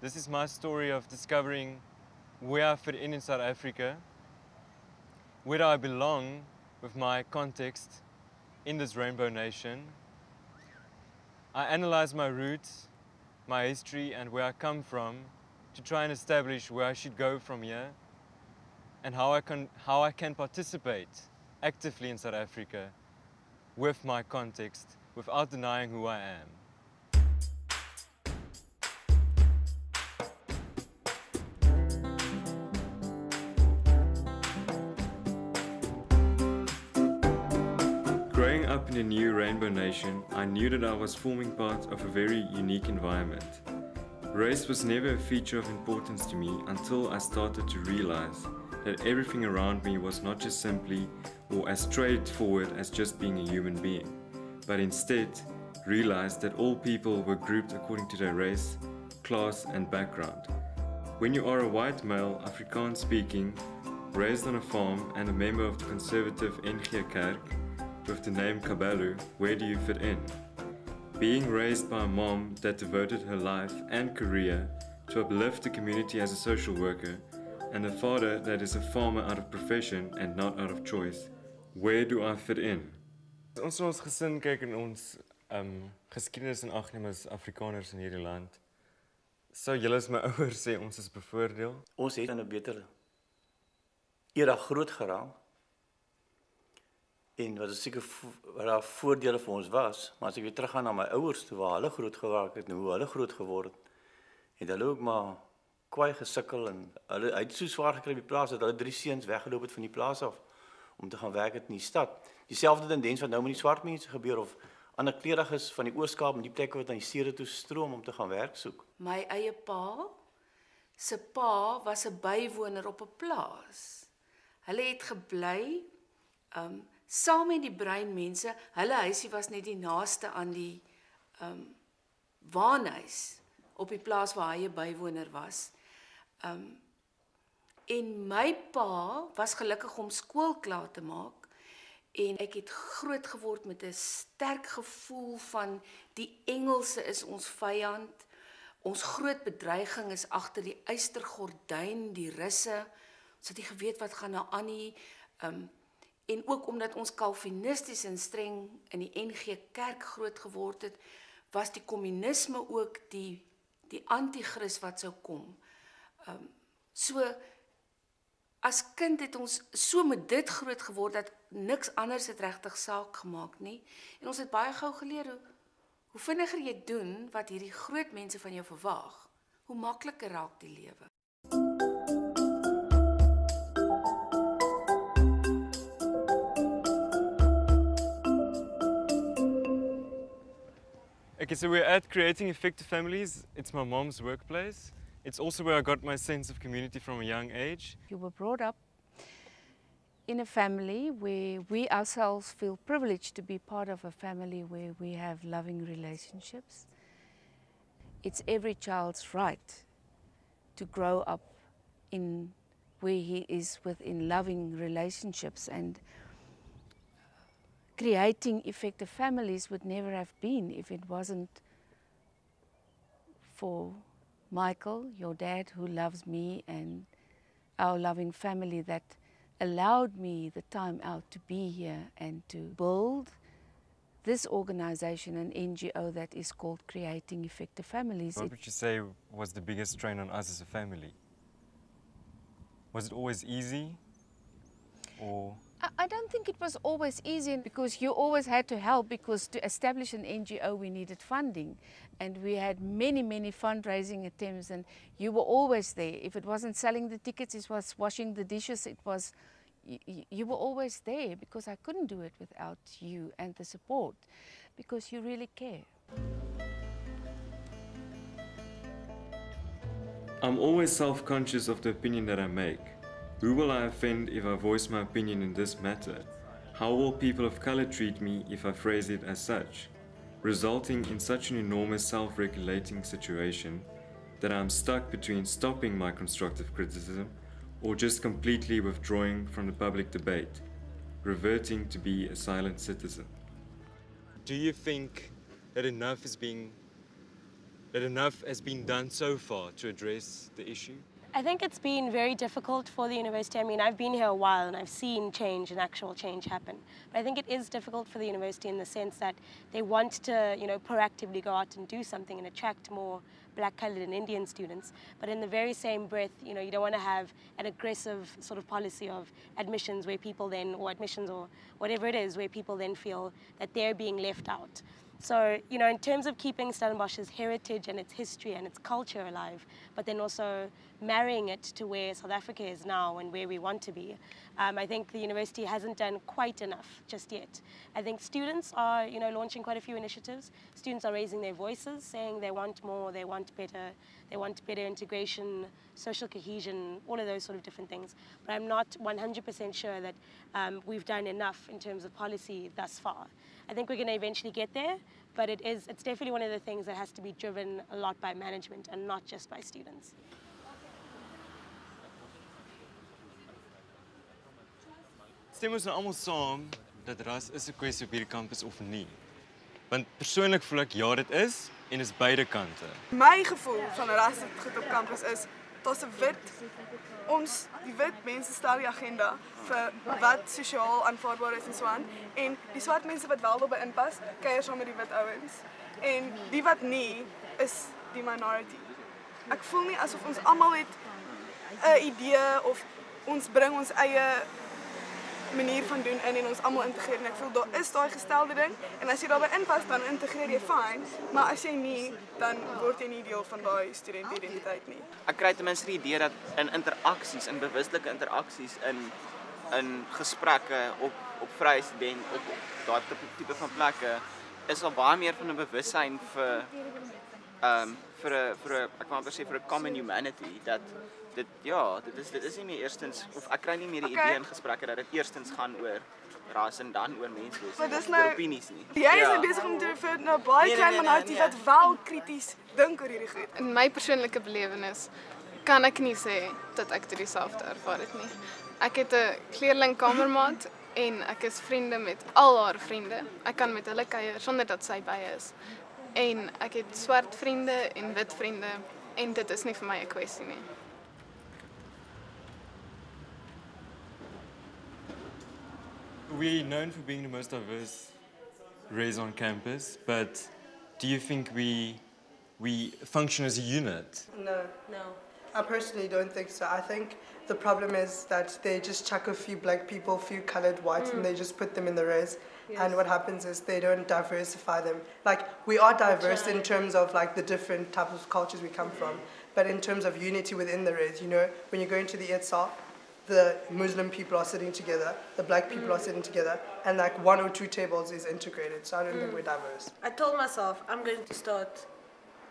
This is my story of discovering where I fit in South Africa, where do I belong with my context in this rainbow nation. I analyze my roots, my history and where I come from to try and establish where I should go from here and how I can participate actively in South Africa with my context without denying who I am. Growing up in a new rainbow nation, I knew that I was forming part of a very unique environment. Race was never a feature of importance to me until I started to realize that everything around me was not just simply or as straightforward as just being a human being, but instead realized that all people were grouped according to their race, class and background. When you are a white male, Afrikaans speaking, raised on a farm and a member of the conservative NG Kerk, with the name Kabelo, where do you fit in? Being raised by a mom that devoted her life and career to uplift the community as a social worker, and a father that is a farmer out of profession and not out of choice, where do I fit in? Ons in ons gesin kyk en ons geskiedenis en agneem as Afrikaners in hierdie land. Sou julle as my ouers sê ons is bevoordeel? Ons het in 'n beter era groot geraak. En wat seker wat daar voordele vir ons was, maar as ek weer teruggaan na my ouers toe waar hulle groot geraak het en hoe hulle groot geword het hulle ook maar kwaai gesukkel en hulle het so swaar gekry op die plaas dat hulle 3 seuns weggeloop het van die plaas af om te gaan werk in die stad. Dieselfde tendens wat nou met die swart mense gebeur of ander kleuriges van die Oos-Kaap en die plekke wat aan die stede toe stroom om te gaan werk soek. My eie pa, se pa was 'n bywoner op 'n plaas. Hulle het gebly saam met die breinmense, hulle huisie was net die naaste aan die waanhuis op die plaas waar hy 'n bywoner was. En my pa was gelukkig om skool klaar te maak en ek het groot geword met 'n sterk gevoel van die Engelse is ons vyand. Ons groot bedreiging is agter die ystergordyn, die Russe. Ons het nie geweet wat gaan nou aan nie. En ook omdat ons kalvinisties en streng in die NG Kerk groot geword het, was die kommunisme ook die anti-kris wat sou kom. So as kind het ons so met dit groot geword dat niks anders het regtig saak gemaak nie. En ons het baie gou geleer hoe vinniger jy doen wat hierdie groot mense van jou verwag, hoe makliker raak die lewe. Okay, so we're at Creating Effective Families. It's my mom's workplace. It's also where I got my sense of community from a young age. You were brought up in a family where we ourselves feel privileged to be part of a family where we have loving relationships. It's every child's right to grow up in where he is within loving relationships, and creating effective families would never have been if it wasn't for Michael, your dad, who loves me, and our loving family that allowed me the time out to be here and to build this organization, an NGO that is called Creating Effective Families. What would you say was the biggest strain on us as a family? Was it always easy, or? I don't think it was always easy, because you always had to help, because to establish an NGO we needed funding, and we had many fundraising attempts, and you were always there. If it wasn't selling the tickets, it was washing the dishes, it was, you were always there, because I couldn't do it without you and the support, because you really care. I'm always self-conscious of the opinion that I make. Who will I offend if I voice my opinion in this matter? How will people of color treat me if I phrase it as such? Resulting in such an enormous self-regulating situation that I'm stuck between stopping my constructive criticism or just completely withdrawing from the public debate, reverting to be a silent citizen. Do you think that enough is being that enough has been done so far to address the issue? I think it's been very difficult for the university. I mean, I've been here a while and I've seen change and actual change happen. But I think it is difficult for the university in the sense that they want to, proactively go out and do something and attract more black, colored and Indian students. But in the very same breath, you don't want to have an aggressive sort of policy of admissions where people then, or admissions or whatever it is, where people then feel that they're being left out. So, in terms of keeping Stellenbosch's heritage and its history and its culture alive, but then also marrying it to where South Africa is now and where we want to be, I think the university hasn't done quite enough just yet. I think students are, launching quite a few initiatives. Students are raising their voices, saying they want more, they want better integration, social cohesion, all of those sort of different things. But I'm not 100% sure that we've done enough in terms of policy thus far. I think we're going to eventually get there, but it's definitely one of the things that has to be driven a lot by management and not just by students. Stem ons nou almal saam dat ras is 'n kwessie op hierdie kampus of nie. Want persoonlik voel ek ja, dit is en is beide kante. My gevoel van ras op kampus is dat die wit mense stel die agenda vir wat sosiaal aanvaarbaar is en so aan, en die swart mense wat wel daarbey inpas, kuier saam met die wit ouens, en die wat nie is die minority. Ek voel nie asof ons almal het 'n idee of ons bring ons eie manier van doen in en ons almal integreer, en ek voel daar is daai gestelde ding, en as jy daarbey inpas dan integreer jy fyn, maar as jy nie, dan word jy nie deel van daai studentidentiteit nie. Ek kry ten minste die idee dat in interaksies, in bewuslike interaksies, in gesprekke op vrye student, op daai tipe van plekke, is al baie meer van 'n bewussyn vir ek kan amper sê vir 'n common humanity, dat dit is nie meer eerstens, of ek kry nie meer die idee in gesprekke dat dit eerstens gaan oor ras en dan oor menswees, oor opinies nie. Jy is besig om te vir 'n baie klein minority wat wel krities dink oor hierdie goed. In my persoonlike belewenis kan ek nie sê dat ek dit dieselfde ervaar het nie. Ek het 'n kleerling kamermaat en ek is vriende met al haar vriende. Ek kan met hulle kuier sonder dat sy by is. En ek het swart vriende en wit vriende en dit is nie vir my 'n kwessie nie. We're known for being the most diverse race on campus, but do you think we function as a unit? No. I personally don't think so. I think the problem is that they just chuck a few black people, few colored whites, and they just put them in the race. Yes. And what happens is they don't diversify them. Like, we are diverse in terms of like the different types of cultures we come from, but in terms of unity within the race, when you go into the ITSA, the Muslim people are sitting together, the black people are sitting together, and like 1 or 2 tables is integrated. So I don't think we're diverse. I told myself I'm going to start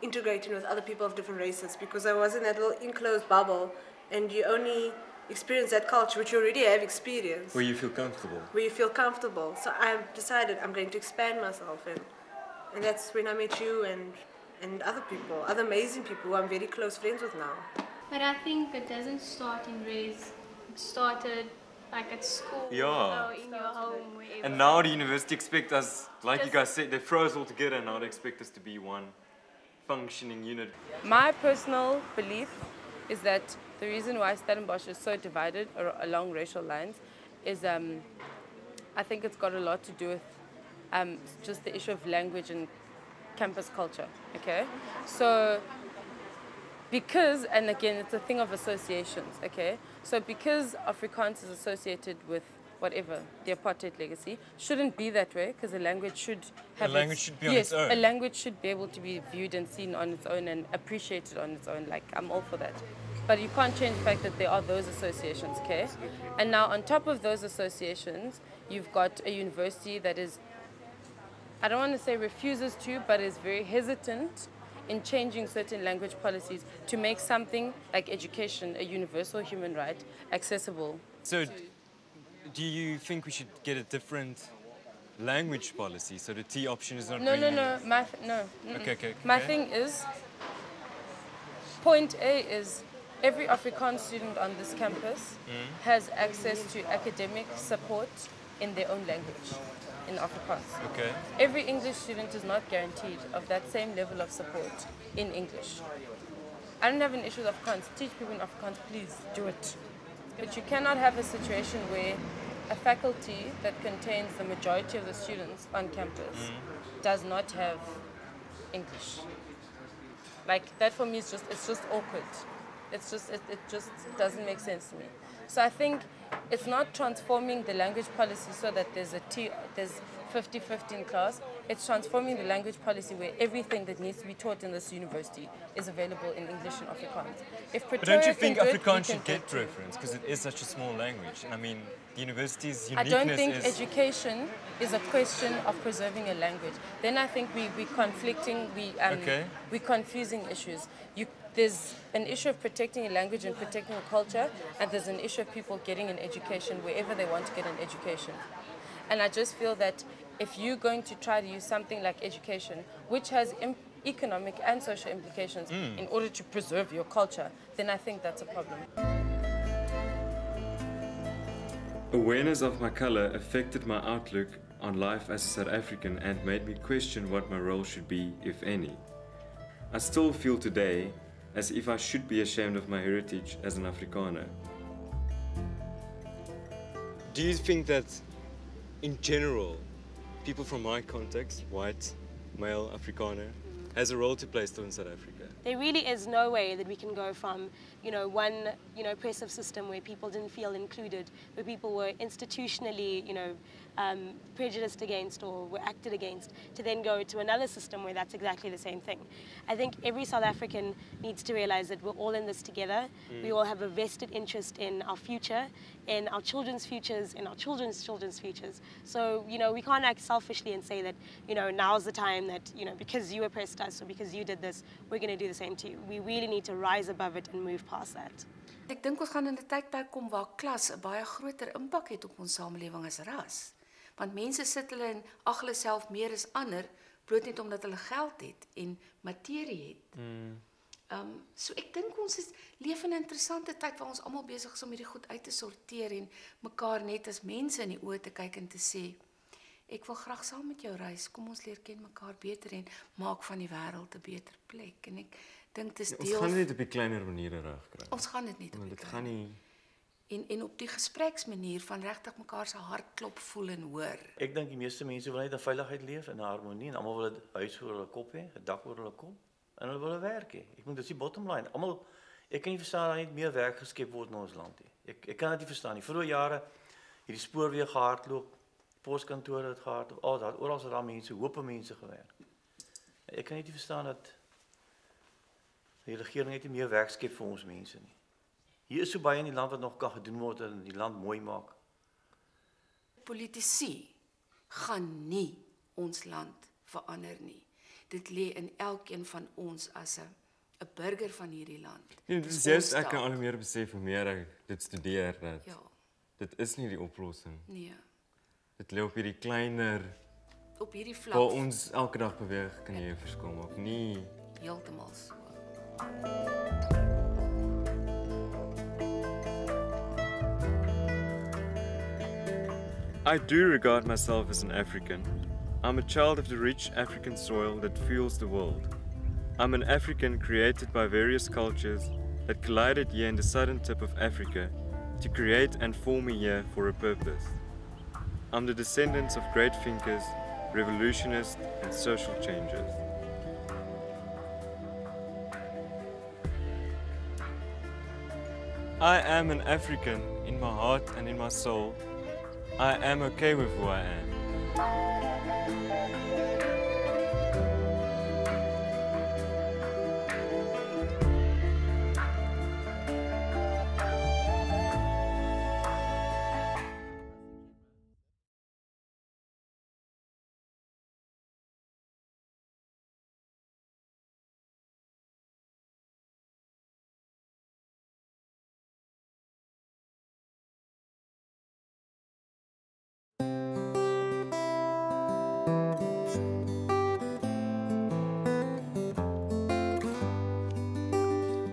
integrating with other people of different races because I was in that little enclosed bubble, and you only experience that culture which you already have experienced. Where you feel comfortable. Where you feel comfortable. So I decided I'm going to expand myself, and that's when I met you and other people, other amazing people who I'm very close friends with now. But I think it doesn't start in race. It started like at school, yeah. In your home, wherever. And now the university expects us, like you guys said, they throw us all together and now they expect us to be one functioning unit. My personal belief is that the reason why Stellenbosch is so divided along racial lines is I think it's got a lot to do with just the issue of language and campus culture, okay? So, because, and again, it's a thing of associations, okay? So because Afrikaans is associated with whatever, the apartheid legacy, shouldn't be that way, because a language should have a language should be on its own. Yes, a language should be able to be viewed and seen on its own and appreciated on its own, like, I'm all for that. But you can't change the fact that there are those associations, okay? And now on top of those associations, you've got a university that is, I don't want to say refuses to, but is very hesitant in changing certain language policies to make something like education, a universal human right, accessible. So do you think we should get a different language policy so the T option is not No. Okay. My thing is, point A is every Afrikaans student on this campus has access to academic support in their own language, in Afrikaans. Okay. Every English student is not guaranteed of that same level of support in English. I don't have an issue with Afrikaans. Teach people in Afrikaans, please do it. But you cannot have a situation where a faculty that contains the majority of the students on campus does not have English. Like that for me is just, it's just awkward. It just doesn't make sense to me. So I think it's not transforming the language policy so that there's 50-50 in class. It's transforming the language policy where everything that needs to be taught in this university is available in English and Afrikaans. If But don't you think Afrikaans should get preference because it is such a small language? And I mean, the university's uniqueness I don't think education is a question of preserving a language. Then I think we're conflicting, we're confusing issues. There's an issue of protecting a language and protecting a culture, and there's an issue of people getting an education wherever they want to get an education. And I just feel that if you're going to try to use something like education, which has economic and social implications in order to preserve your culture, then I think that's a problem. Awareness of my color affected my outlook on life as a South African and made me question what my role should be, if any. I still feel today as if I should be ashamed of my heritage as an Afrikaner. Do you think that, in general, people from my context, white, male, Afrikaner, has a role to play still in South Africa? There really is no way that we can go from, one, oppressive system where people didn't feel included, where people were institutionally, prejudiced against or were acted against, to then go to another system where that's exactly the same thing. I think every South African needs to realize that we're all in this together. We all have a vested interest in our future, in our children's futures, in our children's children's futures. So, we can't act selfishly and say that, now's the time that, because you oppressed us or because you did this, we're going to do the same to you. We really need to rise above it and move past that. Ek dink ons gaan in 'n tydperk kom waar klas 'n baie groter impak het op ons samelewing as ras. Want mense sit hulle en ag hulle self meer as ander bloot net omdat hulle geld het en materie het. So ek dink ons leef in 'n interessante tyd waar ons almal besig is om hierdie goed uit te sorteer en mekaar net as mense in die oë te kyk en te sê, ek wil graag saam met jou reis. Kom ons leer ken mekaar beter en maak van die wêreld 'n beter plek. En ek dink dis deel. Ons gaan dit net op die kleiner maniere regkry. Ons gaan dit net op die kleiner. Dit gaan nie en op die gespreksmanier van regtig mekaar se hartklop voel en hoor. Ek dink die meeste mense wil net in veiligheid leef en in harmonie en almal wil 'n huis oor hulle kop hê, 'n dak oor hulle kop en hulle wil werk hê. Ek dink dis die bottom line. Almal, ek kan nie verstaan dat net meer werk geskep word in ons land nie. Ek kan dit nie verstaan nie. Vroeë jare hierdie spoorweë gehardloop, poskantore het gehardloop, oral het daar mense, hope mense gewerk. Ek kan net nie verstaan dat die regering net nie meer werk skep vir ons mense nie. Hier is so baie in die land wat nog kan gedoen word en die land mooi maak. Politici gaan nie ons land verander nie. Dit lê in elkeen van ons as 'n burger van hierdie land. Dis ek kan al meer besef hoe meer ek dit studeer dat dit is nie die oplossing. Nee. Dit lê op hierdie kleiner op hierdie vlak waar ons elke dag beweeg kan jy 'n verskil maak. Nie heeltemal so. I do regard myself as an African. I'm a child of the rich African soil that fuels the world. I'm an African created by various cultures that collided here in the southern tip of Africa to create and form me here for a purpose. I'm the descendant of great thinkers, revolutionists, and social changers. I am an African in my heart and in my soul. I am okay with who I am.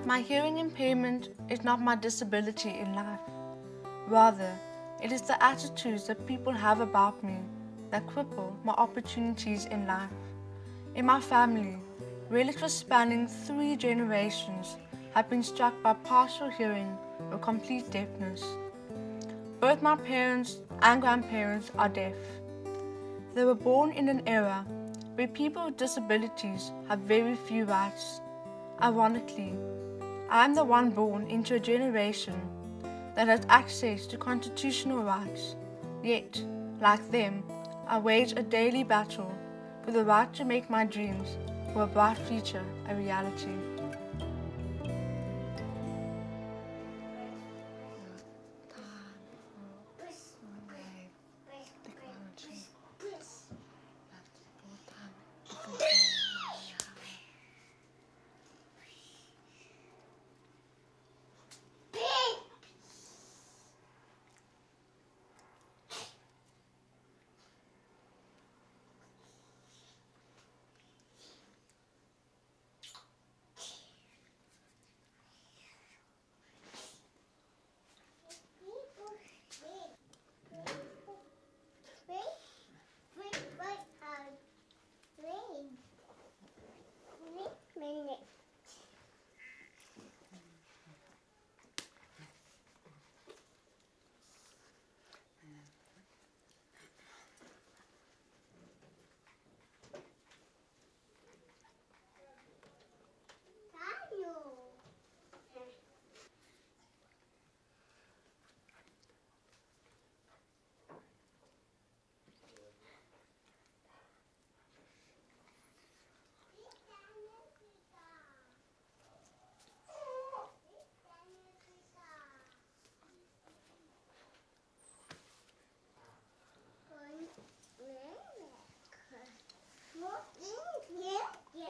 My hearing impairment is not my disability in life. Rather, It is the attitudes that people have about me that cripple my opportunities in life. In my family, relatives spanning 3 generations have been struck by partial hearing or complete deafness. Both my parents and grandparents are deaf. They were born in an era where people with disabilities have very few rights. Ironically, I am the one born into a generation that has access to constitutional rights, yet, like them, I wage a daily battle for the right to make my dreams for a bright future a reality.